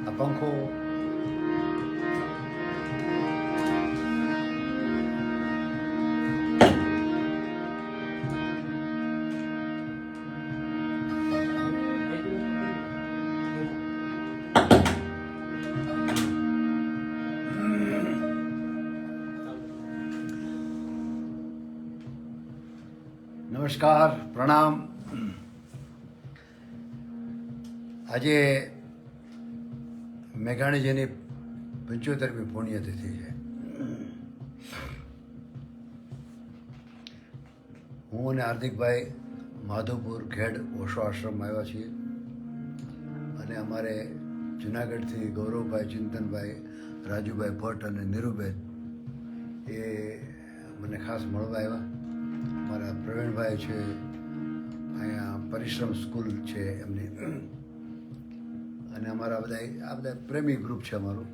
આ પંખો નમસ્કાર, પ્રણામ. આજે મેઘાણીજીની 75મી પુણ્યતિથિ છે. હું અને હાર્દિકભાઈ માધવપુર ખેડ ઓશો આશ્રમમાં આવ્યા છીએ અને અમારે જુનાગઢથી ગૌરવભાઈ, ચિંતનભાઈ, રાજુભાઈ ભટ્ટ અને નીરુબેન એ મને ખાસ મળવા આવ્યા. મારા પ્રવીણભાઈ છે, અહીંયા પરિશ્રમ સ્કૂલ છે એમની, અને અમારા આ બધા પ્રેમી ગ્રુપ છે અમારું.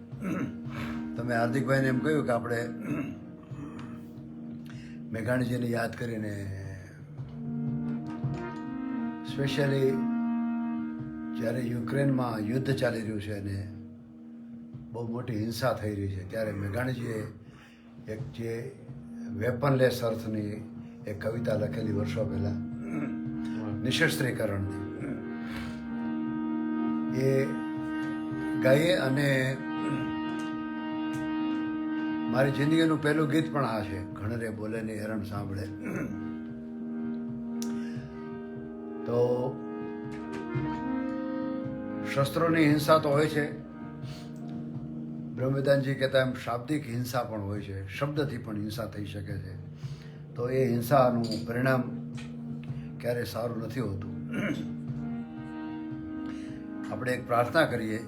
તમે હાર્દિકભાઈને એમ કહ્યું કે આપણે મેઘાણીજીને યાદ કરીને સ્પેશિયલી જ્યારે યુક્રેનમાં યુદ્ધ ચાલી રહ્યું છે અને બહુ મોટી હિંસા થઈ રહી છે ત્યારે મેઘાણીજીએ એક જે વેપનલેસ અર્થની એક કવિતા લખેલી વર્ષો પહેલાં, નિશસ્ત્રીકરણની, એ ગાઈએ. અને મારી જિંદગીનું પહેલું ગીત પણ આ છે, ઘણરે બોલે ને હેરણ સાંભળે. તો શસ્ત્રોની હિંસા તો હોય છે, બ્રહ્મવિદ્વાનજી કહેતા એમ શાબ્દિક હિંસા પણ હોય છે, શબ્દથી પણ હિંસા થઈ શકે છે. તો એ હિંસાનું પરિણામ ક્યારેય સારું નથી હોતું. આપણે એક પ્રાર્થના કરીએ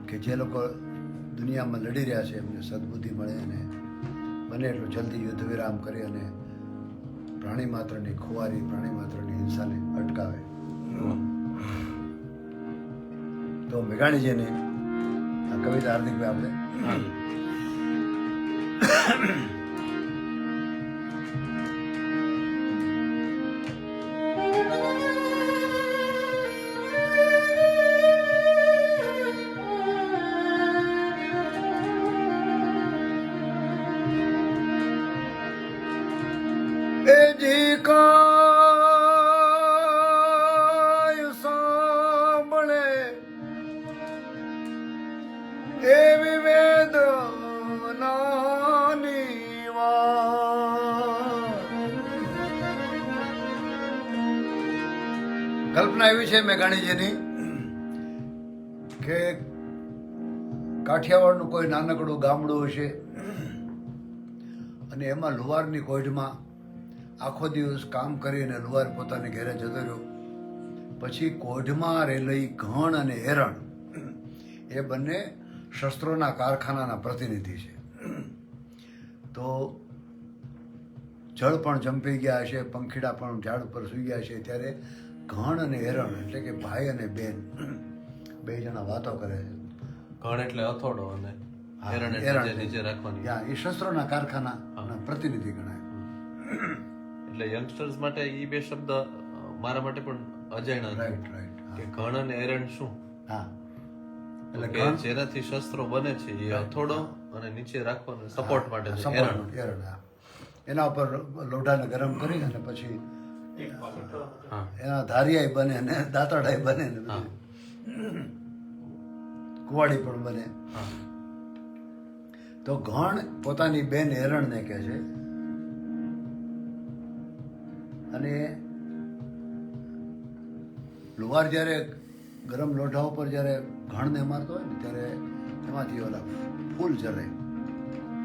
કે જે લોકો દુનિયામાં લડી રહ્યા છે એમને સદબુદ્ધિ મળે અને બને એટલું જલ્દી યુદ્ધ વિરામ કરી અને પ્રાણી માત્રની ખુવારી, પ્રાણી માત્રની હિંસાને અટકાવે. તો મેઘાણીજીની આ કવિતા હાર્દિકભાઈ આપણે સાંભળે એવી વેદનાની કલ્પના એવી છે મેઘાણીજીની કે કાઠિયાવાડનું કોઈ નાનકડું ગામડું હશે અને એમાં લુહારની કોઢમાં આખો દિવસ કામ કરીને લુહાર પોતાને ઘરે જતો રહ્યો. પછી કોઢમાં રહેલી ઘણ અને હેરણ એ બંને શસ્ત્રોના કારખાનાના પ્રતિનિધિ છે. તો જળ પણ જંપી ગયા હશે, પંખીડા પણ ઝાડ ઉપર સૂઈ ગયા છે, ત્યારે ઘણ અને હેરણ એટલે કે ભાઈ અને બેન બે જણા વાતો કરે છે. ઘણ એટલે હથોડો અને હેરણ એટલે નીચે રાખવાની. એ શસ્ત્રોના કારખાનાના પ્રતિનિધિ ગણાય. એટલે યંગસ્ટર્સ માટે એ બે શબ્દ મારા માટે પણ અજાણ્યા છે. Right right. કે ઘણ અને હેરણ શું? હા, એટલે કે જેનાથી શસ્ત્રો બને છે એ હથોડો અને નીચે રાખવાનો સપોર્ટ માટે છે હેરણ. એના ઉપર લોઢાને ગરમ કરી અને પછી એના ધારિયાય બને ને દાંતરડાય બને ને કુવાડી પણ બને. તો ઘણ પોતાની બેન હેરણને કહે છે અને લુહાર જ્યારે ગરમ લોઢા ઉપર જ્યારે ઘણને મારતો હોય ને ત્યારે એમાંથી ઓલા ફૂલ જરે,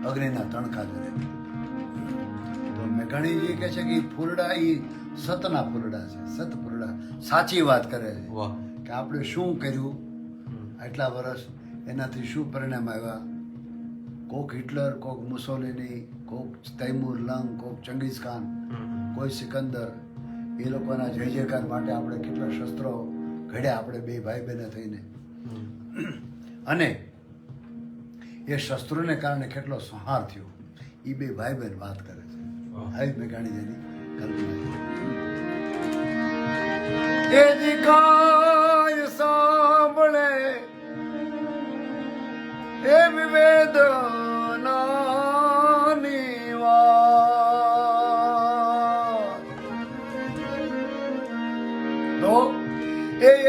અગ્નિના તણખા જરે. તો મેઘાણીજી કહે છે કે ફૂલડા એ સતના ફૂલડા છે, સત ફૂલડા સાચી વાત કરે છે કે આપણે શું કર્યું આટલા વર્ષ, એનાથી શું પરિણામ આવ્યા. કોક હિટલર, કોક મુસોલિની, કોક તૈમૂર લંગ, કોક ચંગીઝ ખાન, કોઈ સિકંદર, એ લોકોના જય જયકાર માટે આપણે કેટલા શસ્ત્રો ઘડ્યા આપણે બે ભાઈ બહેને થઈને. અને એ શસ્ત્રોને કારણે કેટલો સંહાર થયો એ બે ભાઈ બહેન વાત કરે છે. આવી મેઘાણીજીની કલ્પના. એ દિખાય સાંભળે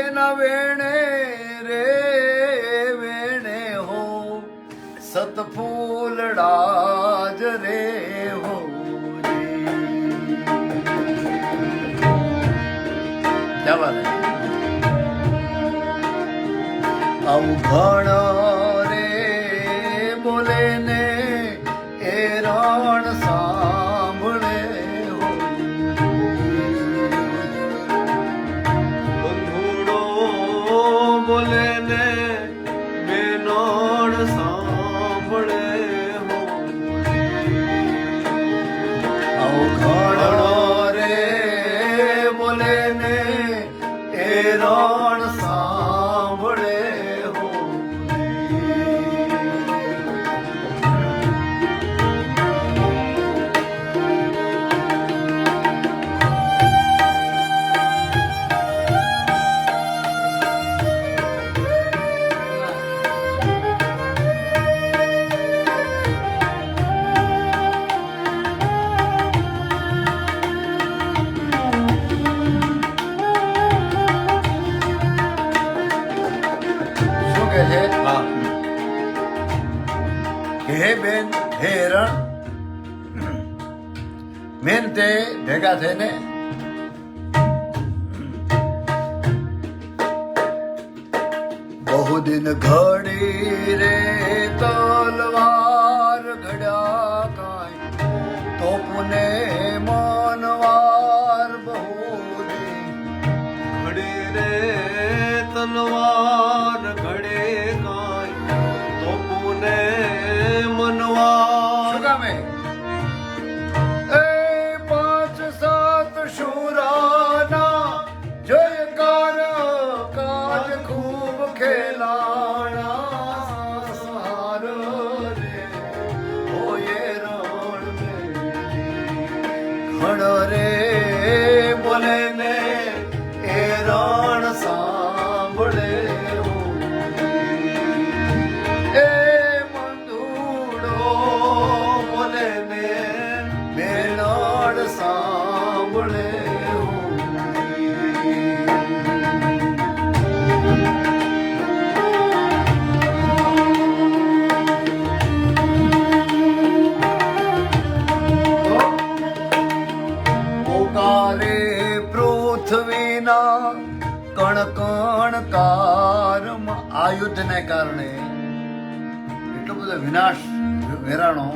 એના વેણે રે વેણે હો સતફૂલડા જ રે હો ક્યાં વાત હે? આવું ઘણ રે બોલે ને એ રણ સાંભળે હો બંધુડો બોલે ને બેનોડ સાંભળે હો આવું ઘણ રે બોલે ને એ રણ સાંભળે હો શું કહે છે હા કે હે બેન હે રણ મેન તે ભેગા થઈને બહુ દિન ઘડી રે તલવાર ઘડ્યા કાંઈ તો પુને મનવાર બહુ દિન ઘડી રે તલવાર ઘડે કાંઈ તો પુને મનવાર શું કામે એ 5-7 શુરાના જયકાર કાજ ખૂબ ખેલાણા સાર રે હોયે રણ ઘણ રે બોલે ને એ રણ સાંભળે હો એ મંદુડો બોલે ને બેનોડ સાંભળે હો પોકારે પૃથ્વીના કણ કણ કારમાં આ યુદ્ધને કારણે એટલો બધો વિનાશ વેરાણો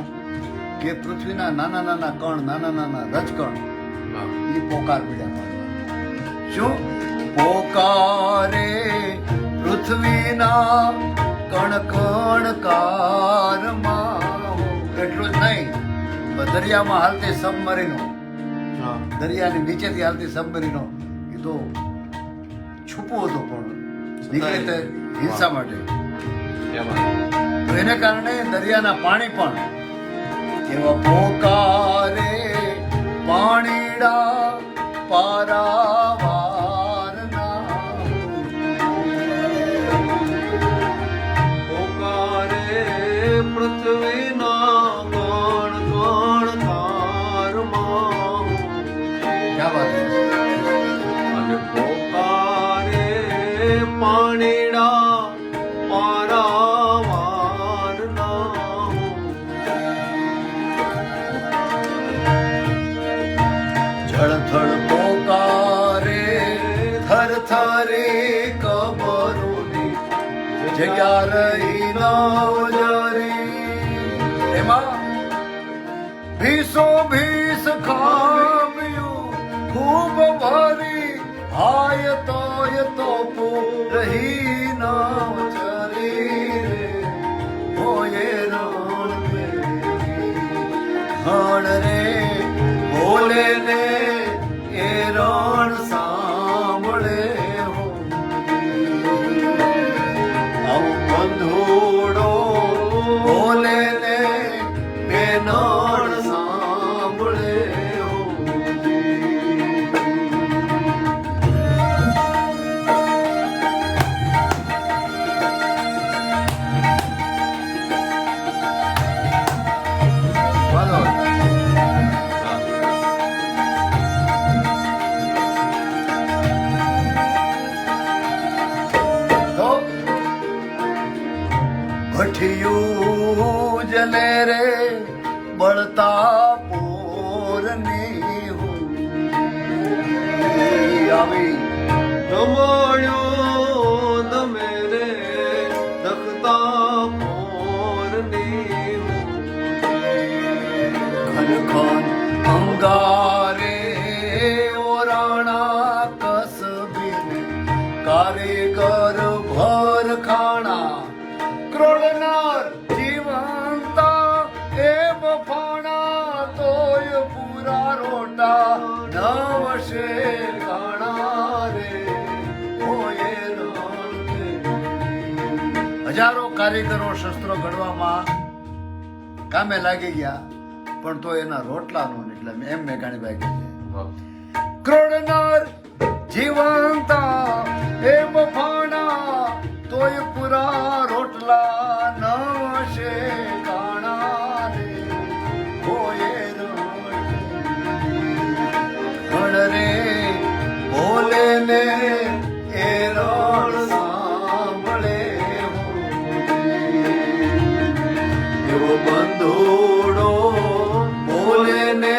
કે પૃથ્વીના નાના નાના કણ નાના નાના રજકણ એ પોકાર પીડ્યા પાડવા શું પોકારે પૃથ્વીના કણ કણ કારમાં એટલું જ નહીં પણ દરિયામાં હાલતી સબમરીનો હા દરિયાની નીચેથી હાલતી સબમરીનો એ તો છુપું હતું પણ નીકળે તે હિંસા માટે એમાં તો એને કારણે દરિયાના પાણી પણ એવા પોકારે પાણીડા પારાવારના પોકારે પૃથ્વીના કણ કણ તારમાં ક્યાં વાત છે? અને પોકારે પાણીડા પારાવારના જળથળ પોકારે થર થરે કબરોની જગ્યા રહી નવજરી એમાં ભીસો ભીસ ખાવ્યું ખૂબ ભરી હાય તોય તોપો રહી નવજરી રે હોયે રણ રે બોલે ને એ રણ સાંભળે હો આવું બંધુડો બોલે ને એ રણ સાંભળે હો ભઠિયું જલે રે બળતા પોરની હું આવી રમાડ્યો નમે રે દખતા મોરની ખન ખન અંગારે ઓરાણા કસબીને કારીગર ભર ખાણા ક્રોડનાર જીવંતા એ બફાણા તોય પૂરા રોટા નવશે કાણા રે ઓય હજારો કારીગરો શસ્ત્રો ઘડવામાં કામે લાગી ગયા પણ તો એના રોટલા નો એટલે એમ મેઘાણીભાઈ કહે છે ક્રોડનાર જીવંતા એ બફાણા તોય પૂરા રોટલા નવશે કાણા રે હોય રણ રે બોલે ને એ રણ સાંભળે એવો બંધુડો બોલે ને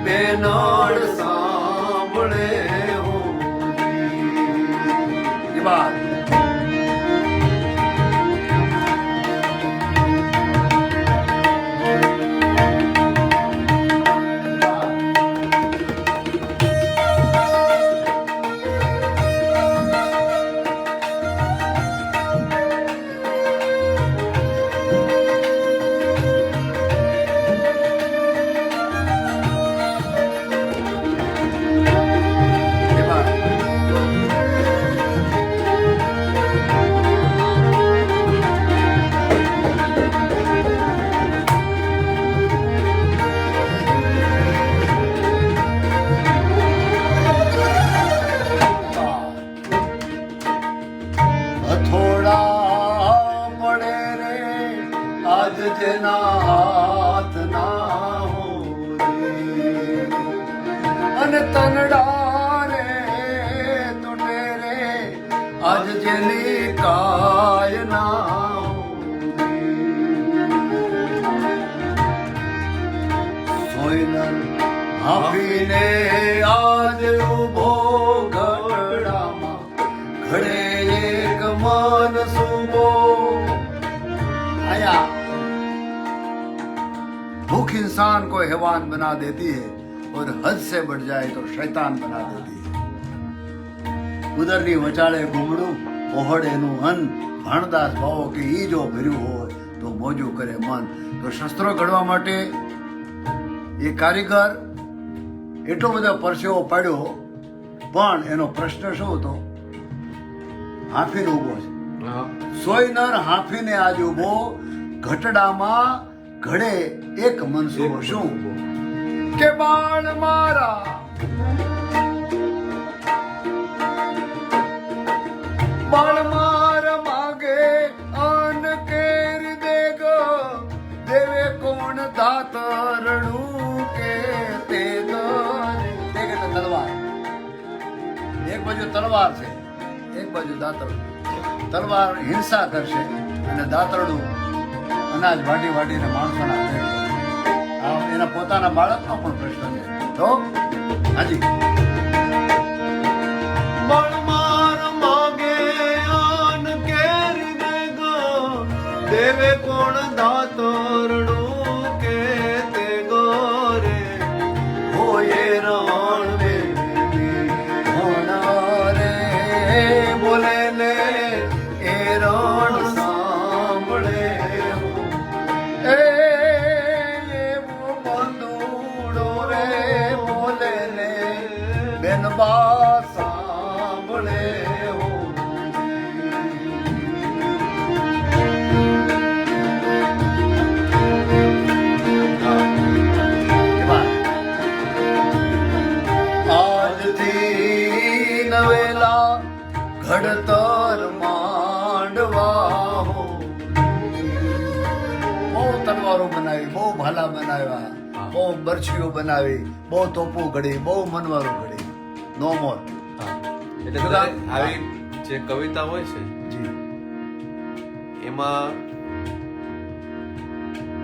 બેનડ સાંભળે એ વાત જેના હાથ ના હોય અને તનડા રે તૂટે રે આજ જેની કાય ના સોયનર આપીને આજ ઉભો ઘડામાં ઘડે એક મન સુબો આયા भूख इंसान को हैवान बना देती है और हद से बढ़ जाए तो शैतान बना देती है ઉદરની વચાળે ગુમડું ઓહડ એનું અન્ન ભાણદાસ ભાવો કે ઈ જો ભર્યું હોય તો મોજું કરે મન તો શસ્ત્રો ઘડવા માટે એ કારીગર એટલો બધો પરસેવો પાડ્યો પણ એનો પ્રશ્ન શું હતો હાંફીને ઉભો છે સોયનર હાંફીને આજ ઉભો ઘટડામાં ઘડે એક મનસૂબો શું કે બાળ મારા બાળ માર માગે અન કેરી દેગો દેવે કોણ દાતરણું કે તે કે તલવાર એક બાજુ તલવાર છે એક બાજુ દાતરડું તલવાર હિંસા કરશે અને દાતરડું અનાજ વાટી વાટીને માણસોના એના પોતાના બાળકનો પણ પ્રશ્ન છે તો હાજી બળમાર માગે આન કેરી દેગો દેવે કોણ દાતરણું કે તે ગોરે હોય રણ રે રે બોલે ને એ રણ સાંભળે બા સાંભળે આજથી નવેલા ઘડતર માંડવા બહુ તલવારો બનાવી બહુ ભાલા બનાવ્યા બહુ બરછીઓ બનાવી બહુ તોપો ઘડી બહુ મનવારો ઘડી નો મોર એટલે આવી જે કવિતા હોય છે એમાં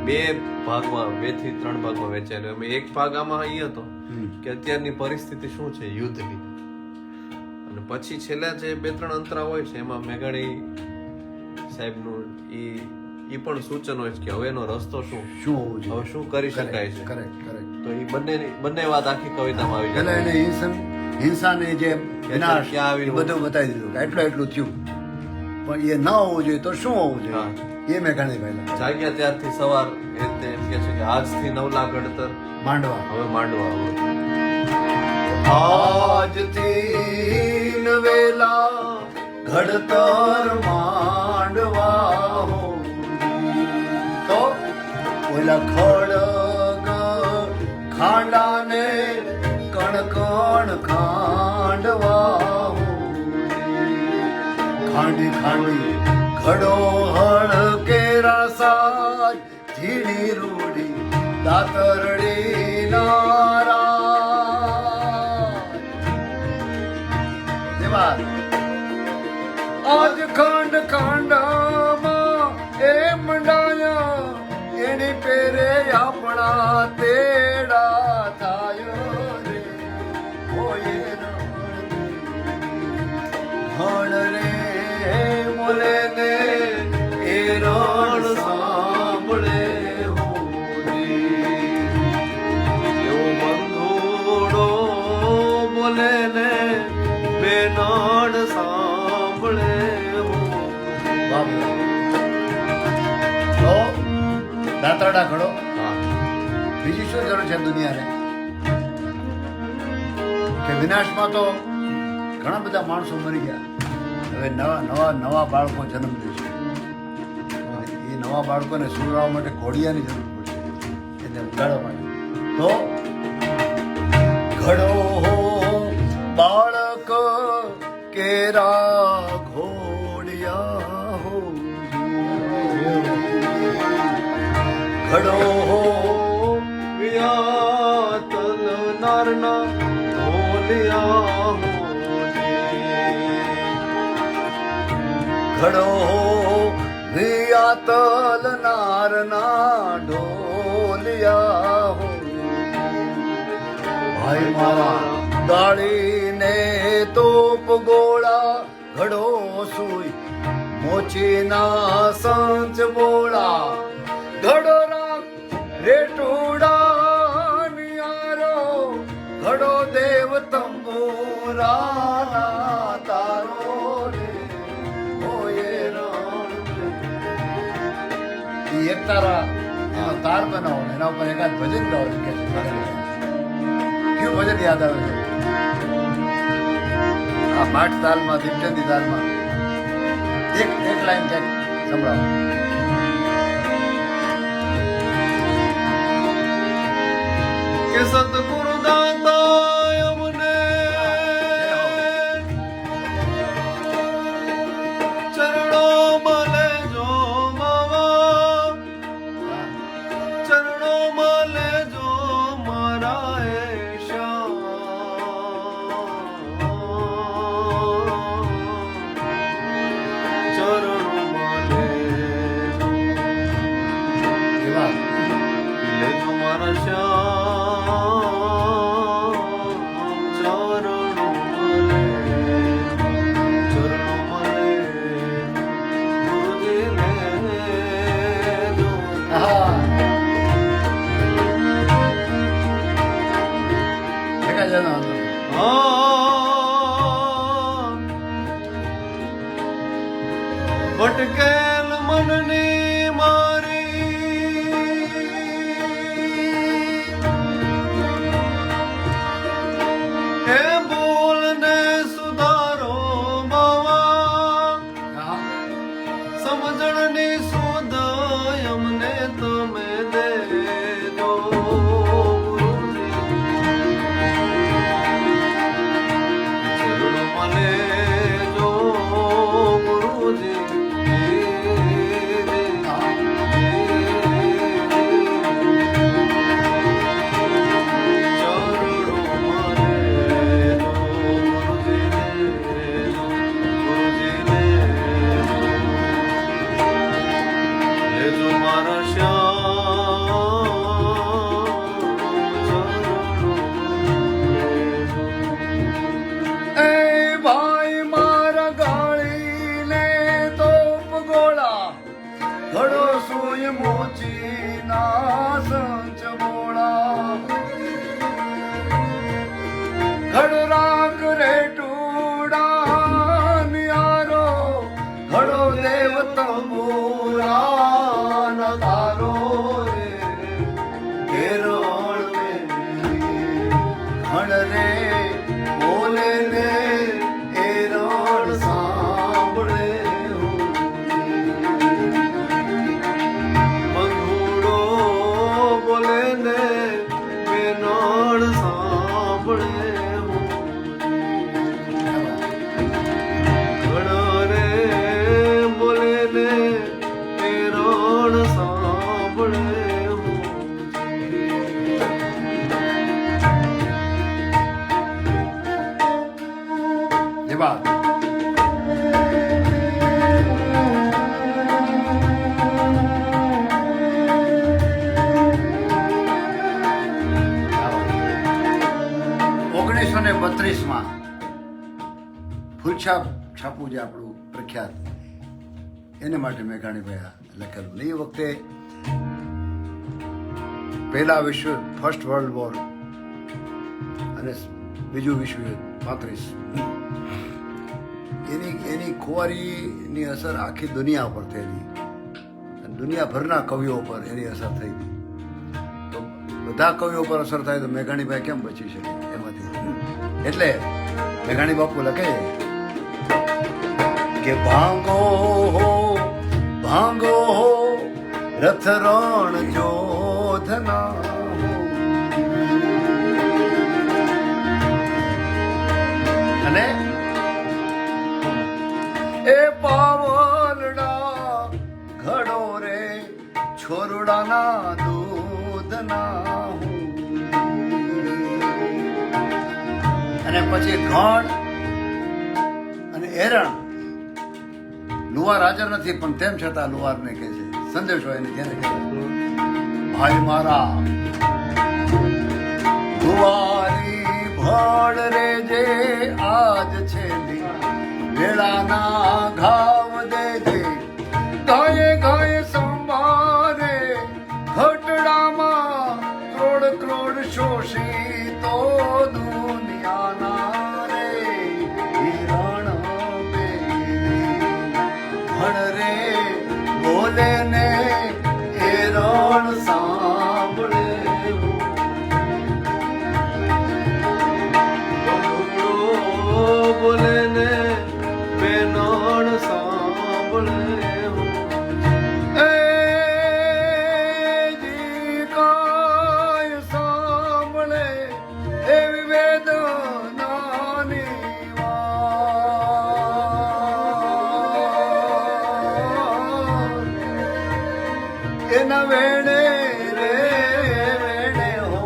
બે ભાગમાં 2 થી 3 ભાગમાં વહેંચાયેલું. એમાં એક ભાગ આમાં એ હતો કે અત્યારની પરિસ્થિતિ શું છે યુદ્ધની, અને પછી છેલ્લા જે 2-3 અંતરા હોય છે એમાં મેઘાણી સાહેબનું ઈ પણ સૂચન હોય છે કે હવેનો રસ્તો શું હોવું જોઈએ, હવે શું કરી શકાય છે. કરેક્ટ. તો એ બંને વાત આખી કવિતામાં આવી પેલા જાય. એને હિંસાને જે વિનાશ ક્યાં આવી એ બધું બતાવી દીધું કે એટલું થયું, પણ એ ન હોવું જોઈએ તો શું હોવું જોઈએ એ મેં ઘણી ભાઈ જાગ્યા ત્યારથી સવાર એ રીતે એમ કે છે કે આજથી નવલા ઘડતર માંડવા હવે માંડવા હવે. આજથી નવેલા ઘડતર માંડવા હો, તો ઓલા ખડગ ખાંડાને કણ કણ ખાંડવા હો, ખાંડી ખાંડી ઘડો હળ કેરા સાજ ધીડી રૂડી દાતરડી નારા દેવા આજ ખાંડ ખાંડામાં એ મંડાયા એની પેરે આપણા તેડા થાય રે ઓય રણ રે મોલે ને એ રણ સાંભળે એવો બંધુડો બોલે ને બેનાડ સાંભળે તો દાતરડા ઘડો હા. બીજી શું જરૂર છે દુનિયાને કે વિનાશમાં તો ઘણા બધા માણસો મરી ગયા, હવે નવા બાળકો જન્મ લેશે, એ નવા બાળકોને સુવડાવવા માટે ઘોડિયાની જરૂર પડશે એને ઉગાડવા માટે. તો ઘડો હો બાળક કેરા ઘોડિયા હો, ઘડો હો વ્યાતલ નારના ઢોલિયા ઘડો વિયાતલ નારના ઢોલિયા હો, ભાઈ મારા દાળીને તોપ ગોળા ઘડો સુઈ મોચીના સંચ બોળા ઘડો રાખ રેટુડા નિયારો ઘડો દેવ તંબુરાના તારો રે ઓયે રણ એક તારા એનો તાર બનાવો ને એના ઉપર એકાદ ભજન ગાઓ કે કયું ભજન યાદ આવે છે આ માઠ તાલમાં દીપચંદી તાલમાં એક લાઈન ક્યાંક સંભળાવો. કે સતગુરુ દાતા અમને ચરણો મળે જો માવા, ચરણો મળે જો મારા એ શ્યામ, ચરણો મળે એવા પીલે જો મારા શ્યામ, ચરણો મળે, ચરણો મળે ગુરુજીને જો. હા એકા જણા હતો. ભટકેલ મનની મારી હે બોલને સુધારો માવા, હા સમજણની સુધ અમને તમે દેજો ચરણ મળે જો ગુરુજી. લેજો મારા શ્યામ તંબુરાન તારો રે કેરણ ઘણ રે બોલે ને એ રણ સાંભળે મંગુડો બોલે ને બેનણ સાંભળે ઘણ રે બોલે ને એ રણ સાંભળે જે વાત ઓગણીસો ને 32 ફૂલછાપ છાપું જે આપણું પ્રખ્યાત એને માટે મેઘાણીભાઈ આ લખેલું ને એ વખતે પહેલા ફર્સ્ટ વર્લ્ડ વોર અને બીજું વિશ્વ યુદ્ધ 35 એની ખુવારીની અસર આખી દુનિયા પર થયેલી અને દુનિયાભરના કવિઓ પર એની અસર થઈ હતી તો બધા કવિઓ પર અસર થાય તો મેઘાણીભાઈ કેમ બચી શકે એમાંથી એટલે મેઘાણી બાપુ લખે કે ભાંગો હો રથ રણ જોધના અને એ પાવલડા ઘડો રે છોરડાના દૂધના અને પછી ઘણ અને એરણ લુવાર હાજર નથી પણ તેમ છતાં લુવારને કહે છે સંદેશો એને જેને કહે ભાઈ મારા લુવારી ભણ રે જે આજ છે વેળાના ઘાવ દેજે ગાયે ગાયે સંભારે ઘટડામાં ક્રોડ ક્રોડ શોષી તો દુનિયાના રે હિરણ ભણ રે બોલે ને એ રણ સાંભળે બોલે ને બેનણ સાંભળે એ જી કાય સાંભળે એવી વેદનાની વાત એના વેણે રે વેણે હો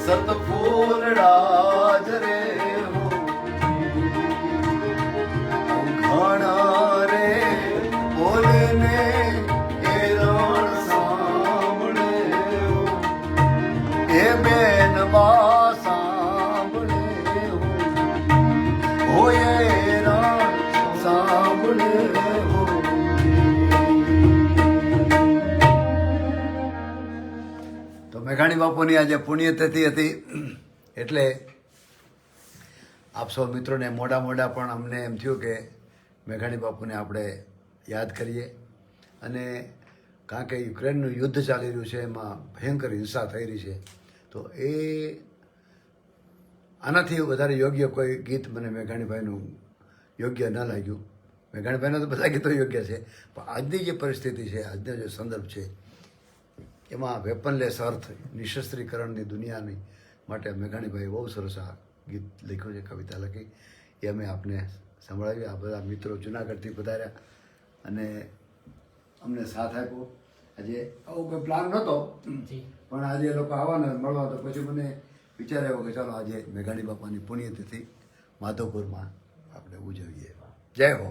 સતફૂલડા જ રે હો ઘણા રે બોલે ને એ રણ સાંભળે એ બેન બા સાંભળે હોય એ રણ સાંભળે તો મેઘાણી બાપુની આજે પુણ્યતિથિ હતી એટલે આપ સૌ મિત્રોને મોડા પણ અમને એમ થયું કે મેઘાણી બાપુને આપણે યાદ કરીએ અને કારણ કે યુક્રેનનું યુદ્ધ ચાલી રહ્યું છે એમાં ભયંકર હિંસા થઈ રહી છે તો એ આનાથી વધારે યોગ્ય કોઈ ગીત મને મેઘાણીભાઈનું યોગ્ય ન લાગ્યું. મેઘાણીભાઈના તો બધા ગીતો યોગ્ય છે પણ આજની જે પરિસ્થિતિ છે આજનો જે સંદર્ભ છે એમાં વેપનલેસ અર્થ નિશસ્ત્રીકરણની દુનિયાની માટે મેઘાણીભાઈએ બહુ સરસ આ ગીત લખ્યું છે, કવિતા લખી, એ અમે આપને સંભળાવી. આ બધા મિત્રો જુનાગઢથી પધાર્યા અને અમને સાથ આપ્યો. આજે આવો કોઈ પ્લાન નહોતો પણ આજે એ લોકો આવવાના મળવા તો પછી મને વિચાર આવ્યો કે ચાલો આજે મેઘાણી બાપાની પુણ્યતિથિ માધવપુરમાં આપણે ઉજવીએ. જય હો.